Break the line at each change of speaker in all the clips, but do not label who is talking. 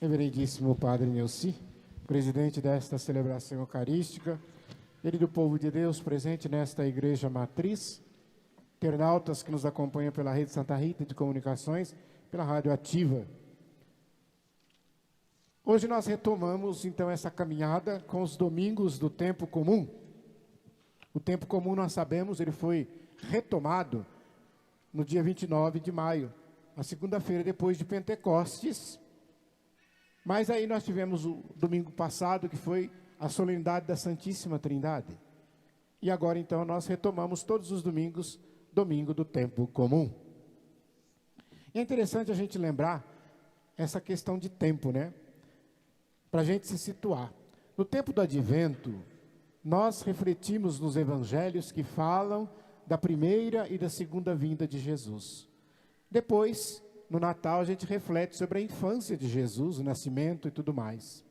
Reverendíssimo Padre Neuci, presidente desta celebração eucarística, querido povo de Deus presente nesta igreja matriz, internautas que nos acompanham pela Rede Santa Rita de Comunicações, pela Rádio Ativa. Hoje nós retomamos então essa caminhada com os domingos do tempo comum. O tempo comum, nós sabemos, ele foi retomado no dia 29 de maio, a segunda-feira depois de Pentecostes. Mas aí nós tivemos o domingo passado, que foi a solenidade da Santíssima Trindade. E agora então nós retomamos todos os domingos, domingo do tempo comum. E é interessante a gente lembrar essa questão de tempo, né? Para a gente se situar. No tempo do Advento, nós refletimos nos evangelhos que falam da primeira e da segunda vinda de Jesus. Depois, no Natal, a gente reflete sobre a infância de Jesus, o nascimento e tudo mais.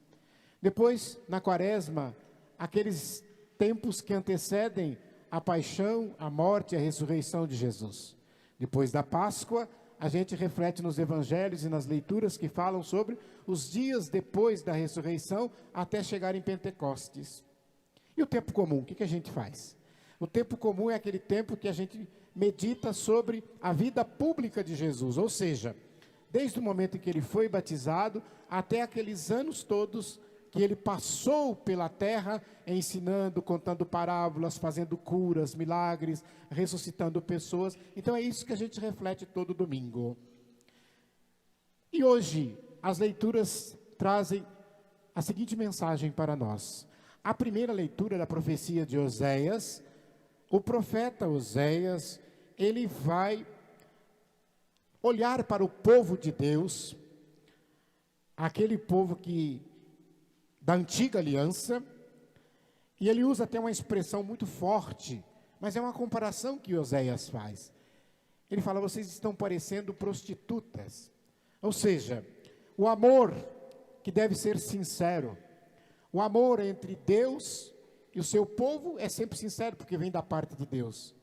Depois, na Quaresma, aqueles tempos que antecedem a paixão, a morte e a ressurreição de Jesus. Depois da Páscoa, a gente reflete nos evangelhos e nas leituras que falam sobre os dias depois da ressurreição até chegar em Pentecostes. E o tempo comum, o que a gente faz? O tempo comum é aquele tempo que a gente medita sobre a vida pública de Jesus, ou seja, desde o momento em que ele foi batizado até aqueles anos todos que ele passou pela terra ensinando, contando parábolas, fazendo curas, milagres, ressuscitando pessoas. Então é isso que a gente reflete todo domingo. E hoje as leituras trazem a seguinte mensagem para nós. A primeira leitura da profecia de Oséias, o profeta Oséias, ele vai olhar para o povo de Deus, aquele povo da antiga aliança, e ele usa até uma expressão muito forte, mas é uma comparação que Oséias faz. Ele fala: vocês estão parecendo prostitutas. Ou seja, o amor que deve ser sincero, o amor entre Deus e o seu povo é sempre sincero, porque vem da parte de Deus.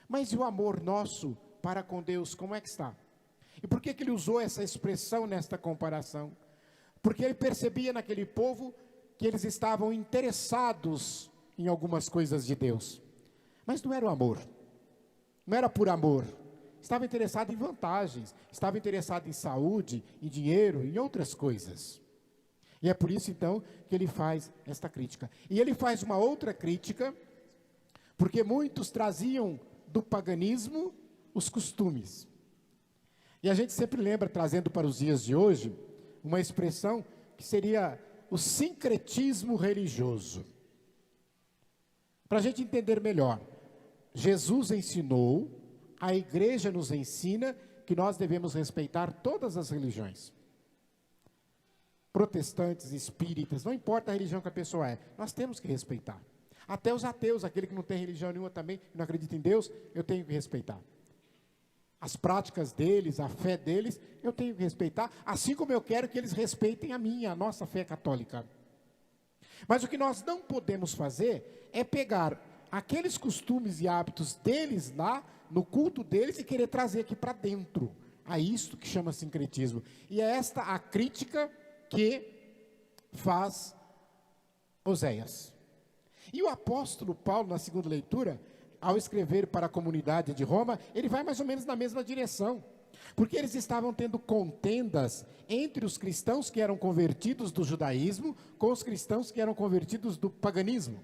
Mas e o amor nosso para com Deus, como é que está? E por que ele usou essa expressão nesta comparação? Porque ele percebia naquele povo que eles estavam interessados em algumas coisas de Deus. Mas não era o amor, não era por amor. Estava interessado em vantagens, estava interessado em saúde, em dinheiro, em outras coisas. E é por isso então que ele faz esta crítica. E ele faz uma outra crítica, porque muitos traziam do paganismo os costumes. E a gente sempre lembra, trazendo para os dias de hoje, uma expressão que seria o sincretismo religioso. Para a gente entender melhor, Jesus ensinou, a igreja nos ensina que nós devemos respeitar todas as religiões. Protestantes, espíritas, não importa a religião que a pessoa é, nós temos que respeitar. Até os ateus, aquele que não tem religião nenhuma também, não acredita em Deus, eu tenho que respeitar. As práticas deles, a fé deles, eu tenho que respeitar, assim como eu quero que eles respeitem a nossa fé católica. Mas o que nós não podemos fazer é pegar aqueles costumes e hábitos deles lá, no culto deles, e querer trazer aqui para dentro. A isto que chama sincretismo. E é esta a crítica que faz Oséias. E o apóstolo Paulo, na segunda leitura, ao escrever para a comunidade de Roma, ele vai mais ou menos na mesma direção. Porque eles estavam tendo contendas entre os cristãos que eram convertidos do judaísmo com os cristãos que eram convertidos do paganismo.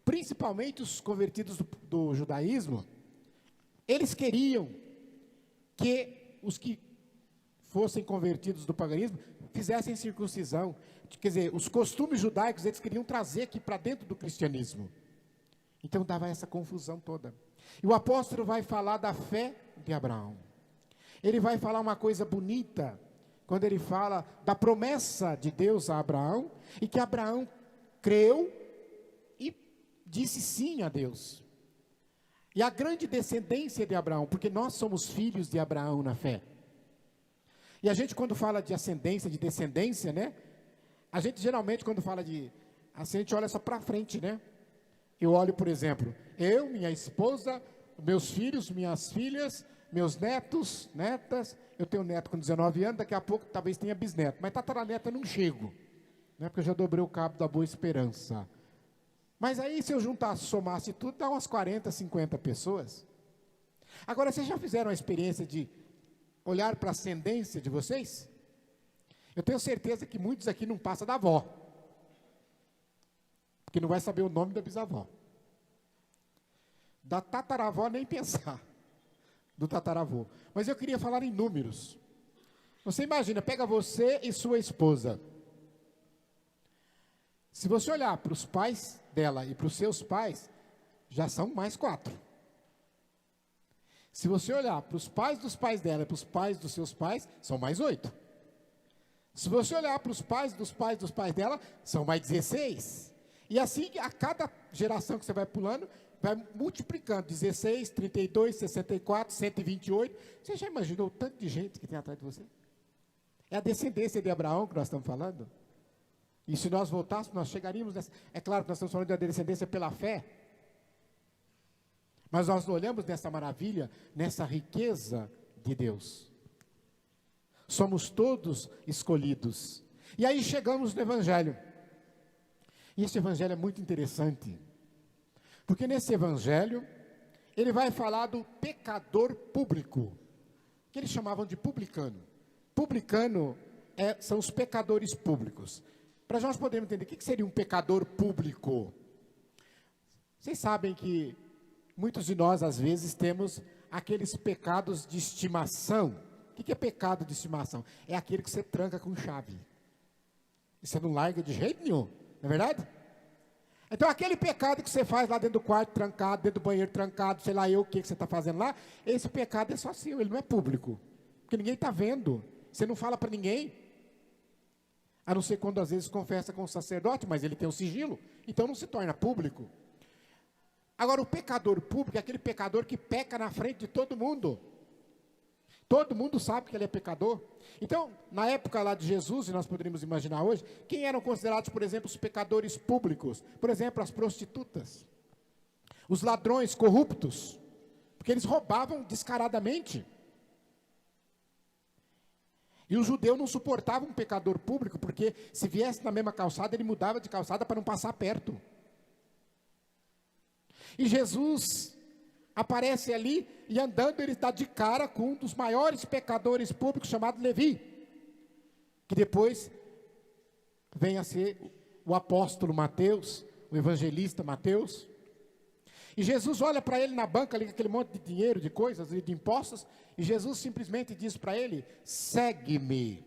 Principalmente os convertidos do judaísmo, eles queriam que os que fossem convertidos do paganismo fizessem circuncisão. Quer dizer, os costumes judaicos eles queriam trazer aqui para dentro do cristianismo. Então dava essa confusão toda. E o apóstolo vai falar da fé de Abraão. Ele vai falar uma coisa bonita, quando ele fala da promessa de Deus a Abraão, e que Abraão creu e disse sim a Deus. E a grande descendência de Abraão, porque nós somos filhos de Abraão na fé. E a gente quando fala de ascendência, de descendência, né? A gente geralmente quando fala assim, a gente olha só para frente, né? Eu olho, por exemplo, eu, minha esposa, meus filhos, minhas filhas, meus netos, netas, eu tenho um neto com 19 anos, daqui a pouco talvez tenha bisneto, mas tataraneta eu não chego, né, porque eu já dobrei o cabo da Boa Esperança. Mas aí se eu juntasse, somasse tudo, dá umas 40, 50 pessoas. Agora, vocês já fizeram a experiência de olhar para a ascendência de vocês? Eu tenho certeza que muitos aqui não passam da avó, porque não vai saber o nome da bisavó. Da tataravó nem pensar, do tataravô. Mas eu queria falar em números. Você imagina, pega você e sua esposa. Se você olhar para os pais dela e para os seus pais, já são mais 4. Se você olhar para os pais dos pais dela e para os pais dos seus pais, são mais 8. Se você olhar para os pais dos pais dela, são mais 16. E assim, a cada geração que você vai pulando, vai multiplicando. 16, 32, 64, 128. Você já imaginou o tanto de gente que tem atrás de você? É a descendência de Abraão que nós estamos falando. E se nós voltássemos, nós chegaríamos nessa... É claro que nós estamos falando da descendência pela fé. Mas nós olhamos nessa maravilha, nessa riqueza de Deus. Somos todos escolhidos. E aí chegamos no Evangelho. E esse Evangelho é muito interessante. Porque nesse Evangelho, ele vai falar do pecador público. Que eles chamavam de publicano. Publicano são os pecadores públicos. Para nós podermos entender, o que seria um pecador público? Vocês sabem que muitos de nós, às vezes, temos aqueles pecados de estimação. O que é pecado de estimação? É aquele que você tranca com chave. E você não larga de jeito nenhum, não é verdade? Então, aquele pecado que você faz lá dentro do quarto trancado, dentro do banheiro trancado, sei lá eu o que você está fazendo lá, esse pecado é só seu, ele não é público. Porque ninguém está vendo. Você não fala para ninguém. A não ser quando às vezes confessa com o sacerdote, mas ele tem o sigilo, então não se torna público. Agora, o pecador público é aquele pecador que peca na frente de todo mundo. Todo mundo sabe que ele é pecador. Então, na época lá de Jesus, e nós poderíamos imaginar hoje, quem eram considerados, por exemplo, os pecadores públicos? Por exemplo, as prostitutas, os ladrões corruptos, porque eles roubavam descaradamente. E o judeu não suportava um pecador público, porque se viesse na mesma calçada, ele mudava de calçada para não passar perto. E Jesus aparece ali, e andando ele está de cara com um dos maiores pecadores públicos, chamado Levi, que depois vem a ser o apóstolo Mateus, o evangelista Mateus. E Jesus olha para ele na banca ali com aquele monte de dinheiro, de coisas, de impostos, e Jesus simplesmente diz para ele: segue-me.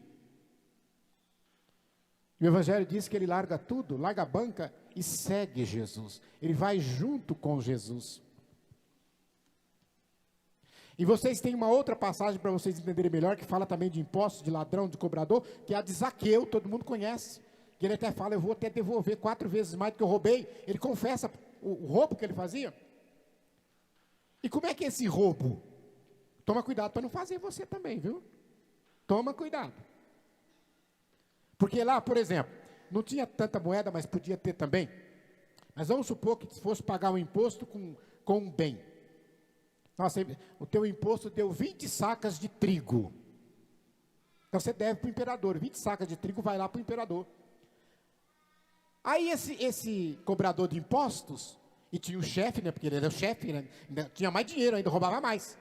E o Evangelho diz que ele larga tudo, larga a banca e segue Jesus. Ele vai junto com Jesus. E vocês têm uma outra passagem para vocês entenderem melhor, que fala também de impostos, de ladrão, de cobrador, que é a de Zaqueu, todo mundo conhece. Que ele até fala: eu vou até devolver 4 vezes mais do que eu roubei. Ele confessa o roubo que ele fazia. E como é que é esse roubo? Toma cuidado para não fazer você também, viu? Toma cuidado. Porque lá, por exemplo, não tinha tanta moeda, mas podia ter também. Mas vamos supor que fosse pagar um imposto com um bem. Nossa, o teu imposto deu 20 sacas de trigo. Então você deve para o imperador. 20 sacas de trigo vai lá para o imperador. Aí esse cobrador de impostos, e tinha o chefe, né, porque ele era o chefe, né, tinha mais dinheiro ainda, roubava mais.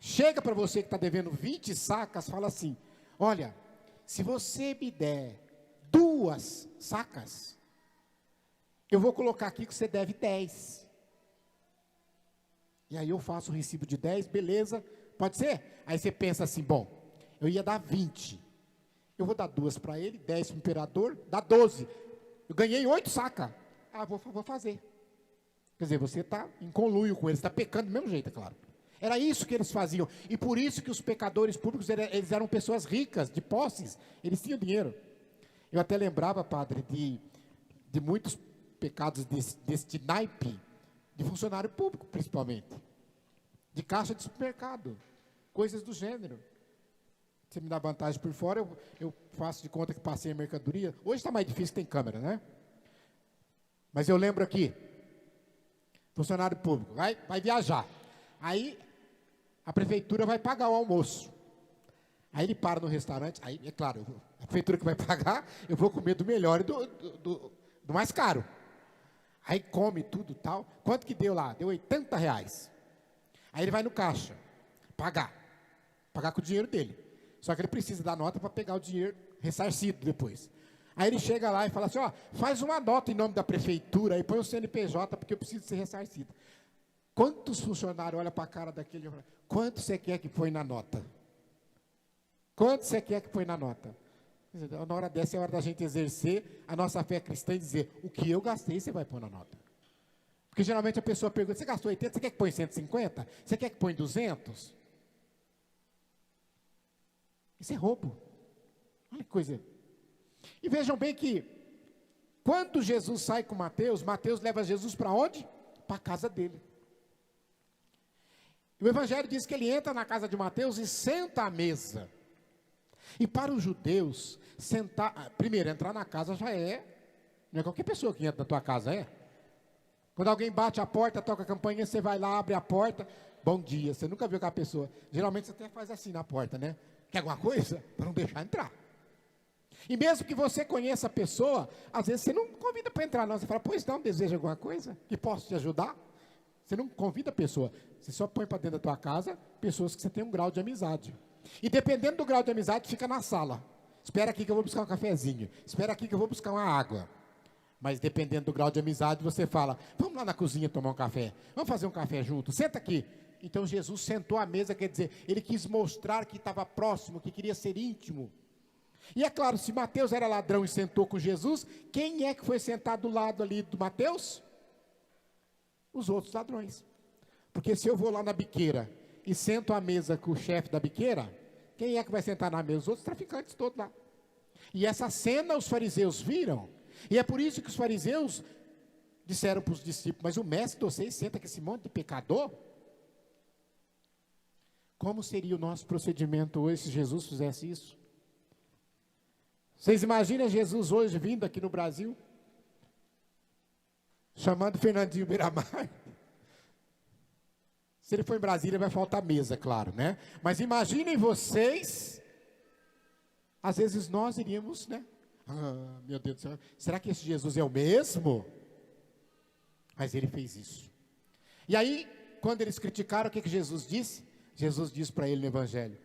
Chega para você que está devendo 20 sacas, fala assim: olha, se você me der 2 sacas, eu vou colocar aqui que você deve 10. E aí eu faço o recibo de 10, beleza, pode ser? Aí você pensa assim: bom, eu ia dar 20, eu vou dar 2 para ele, 10 para o imperador, dá 12. Eu ganhei 8 sacas. Ah, vou fazer. Quer dizer, você está em conluio com eles, está pecando do mesmo jeito, é claro. Era isso que eles faziam. E por isso que os pecadores públicos, eles eram pessoas ricas, de posses. Eles tinham dinheiro. Eu até lembrava, padre, de muitos pecados deste naipe, de funcionário público, principalmente. De caixa de supermercado. Coisas do gênero. Você me dá vantagem por fora, eu faço de conta que passei a mercadoria. Hoje está mais difícil, tem câmera, né? Mas eu lembro aqui, funcionário público, vai viajar. Aí, a prefeitura vai pagar o almoço. Aí ele para no restaurante, aí, é claro, a prefeitura que vai pagar, eu vou comer do melhor e do mais caro. Aí come tudo tal. Quanto que deu lá? Deu R$ 80. Aí ele vai no caixa, pagar com o dinheiro dele. Só que ele precisa da nota para pegar o dinheiro ressarcido depois. Aí ele chega lá e fala assim, ó, faz uma nota em nome da prefeitura, aí põe o CNPJ, porque eu preciso ser ressarcido. Quantos funcionários olham para a cara daquele e falam, quanto você quer que põe na nota? Quanto você quer que põe na nota? Na hora dessa é a hora da gente exercer a nossa fé cristã e dizer, o que eu gastei, você vai pôr na nota. Porque geralmente a pessoa pergunta, você gastou 80, você quer que põe 150? Você quer que põe 200? Isso é roubo. Olha que coisa. E vejam bem que, quando Jesus sai com Mateus, Mateus leva Jesus para onde? Para a casa dele. O Evangelho diz que ele entra na casa de Mateus e senta à mesa. E para os judeus, primeiro, entrar na casa já não é qualquer pessoa que entra na tua casa, é? Quando alguém bate a porta, toca a campainha, você vai lá, abre a porta, bom dia, você nunca viu aquela pessoa. Geralmente você até faz assim na porta, né? Quer alguma coisa? Para não deixar entrar. E mesmo que você conheça a pessoa, às vezes você não convida para entrar, não. Você fala, pois não, deseja alguma coisa? Que posso te ajudar? Você não convida a pessoa, você só põe para dentro da tua casa pessoas que você tem um grau de amizade. E dependendo do grau de amizade, fica na sala. Espera aqui que eu vou buscar um cafezinho. Espera aqui que eu vou buscar uma água. Mas dependendo do grau de amizade, você fala, vamos lá na cozinha tomar um café. Vamos fazer um café junto, senta aqui. Então Jesus sentou à mesa, quer dizer, ele quis mostrar que estava próximo, que queria ser íntimo. E é claro, se Mateus era ladrão e sentou com Jesus, quem é que foi sentado do lado ali do Mateus? Os outros ladrões. Porque se eu vou lá na biqueira e sento à mesa com o chefe da biqueira, quem é que vai sentar na mesa? Os outros traficantes todos lá. E essa cena os fariseus viram, e é por isso que os fariseus disseram para os discípulos, mas o mestre de vocês senta com esse monte de pecador? Como seria o nosso procedimento hoje se Jesus fizesse isso? Vocês imaginam Jesus hoje vindo aqui no Brasil, chamando Fernandinho Beiramar? Se ele for em Brasília, vai faltar mesa, claro, né? Mas imaginem vocês, às vezes nós iríamos, né? Ah, meu Deus do céu, será que esse Jesus é o mesmo? Mas ele fez isso. E aí, quando eles criticaram, o que Jesus disse? Jesus disse para ele no Evangelho,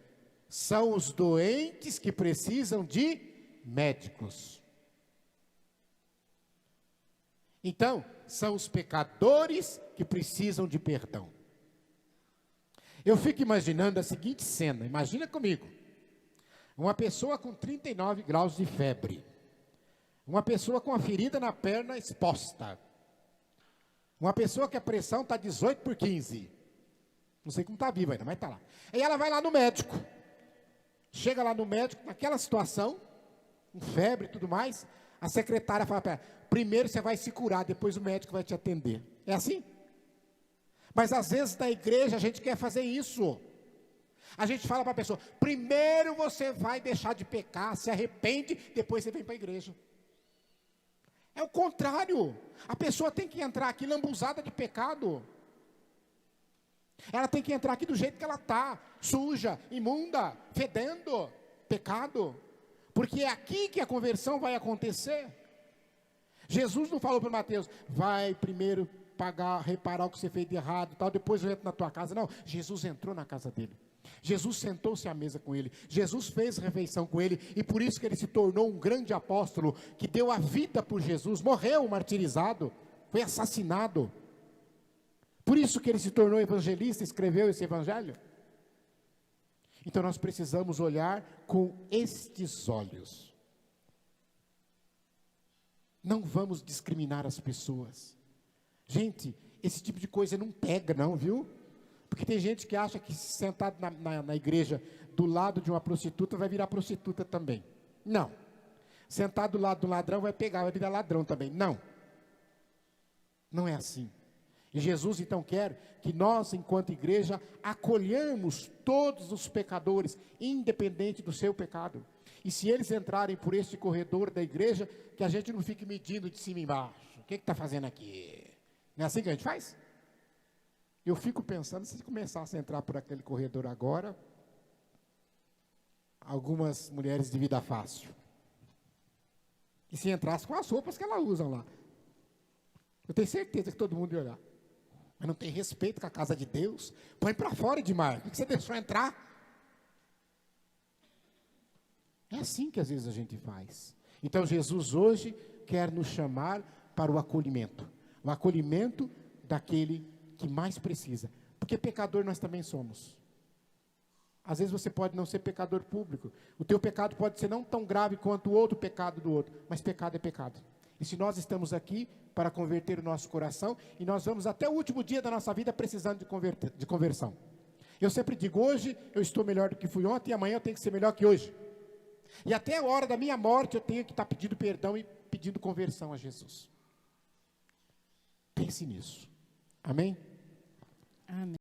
são os doentes que precisam de médicos. Então, são os pecadores que precisam de perdão. Eu fico imaginando a seguinte cena, imagina comigo, uma pessoa com 39 graus de febre, uma pessoa com a ferida na perna exposta, uma pessoa que a pressão está 18/15, não sei como está viva ainda, mas está lá. Aí ela vai lá no médico, chega lá no médico, naquela situação, com febre e tudo mais, a secretária fala para ela, primeiro você vai se curar, depois o médico vai te atender. É assim? Mas às vezes na igreja a gente quer fazer isso. A gente fala para a pessoa, primeiro você vai deixar de pecar, se arrepende, depois você vem para a igreja. É o contrário. A pessoa tem que entrar aqui lambuzada de pecado. Ela tem que entrar aqui do jeito que ela está, suja, imunda, fedendo, pecado. Porque é aqui que a conversão vai acontecer. Jesus não falou para Mateus, vai primeiro pagar, reparar o que você fez de errado, tal, depois eu entro na tua casa. Não, Jesus entrou na casa dele. Jesus sentou-se à mesa com ele. Jesus fez refeição com ele. E por isso que ele se tornou um grande apóstolo, que deu a vida por Jesus, morreu martirizado, foi assassinado. Por isso que ele se tornou evangelista, escreveu esse evangelho. Então nós precisamos olhar com estes olhos. Não vamos discriminar as pessoas. Gente, esse tipo de coisa não pega não, viu? Porque tem gente que acha que sentado na igreja do lado de uma prostituta vai virar prostituta também. Não. Sentado do lado do ladrão vai pegar, vai virar ladrão também. Não. Não é assim. E Jesus então quer que nós, enquanto igreja, acolhamos todos os pecadores, independente do seu pecado. E se eles entrarem por este corredor da igreja, que a gente não fique medindo de cima e embaixo. O que está fazendo aqui? Não é assim que a gente faz? Eu fico pensando, se começasse a entrar por aquele corredor agora, algumas mulheres de vida fácil. E se entrasse com as roupas que elas usam lá. Eu tenho certeza que todo mundo ia olhar. Mas não tem respeito com a casa de Deus. Põe para fora, Edmar. Por que você deixou entrar? É assim que às vezes a gente faz. Então Jesus hoje quer nos chamar para o acolhimento. O acolhimento daquele que mais precisa. Porque pecador nós também somos. Às vezes você pode não ser pecador público. O teu pecado pode ser não tão grave quanto o outro pecado do outro. Mas pecado é pecado. E se nós estamos aqui para converter o nosso coração, e nós vamos até o último dia da nossa vida precisando de conversão. Eu sempre digo, hoje eu estou melhor do que fui ontem, e amanhã eu tenho que ser melhor que hoje. E até a hora da minha morte eu tenho que estar pedindo perdão e pedindo conversão a Jesus. Pense nisso. Amém?
Amém.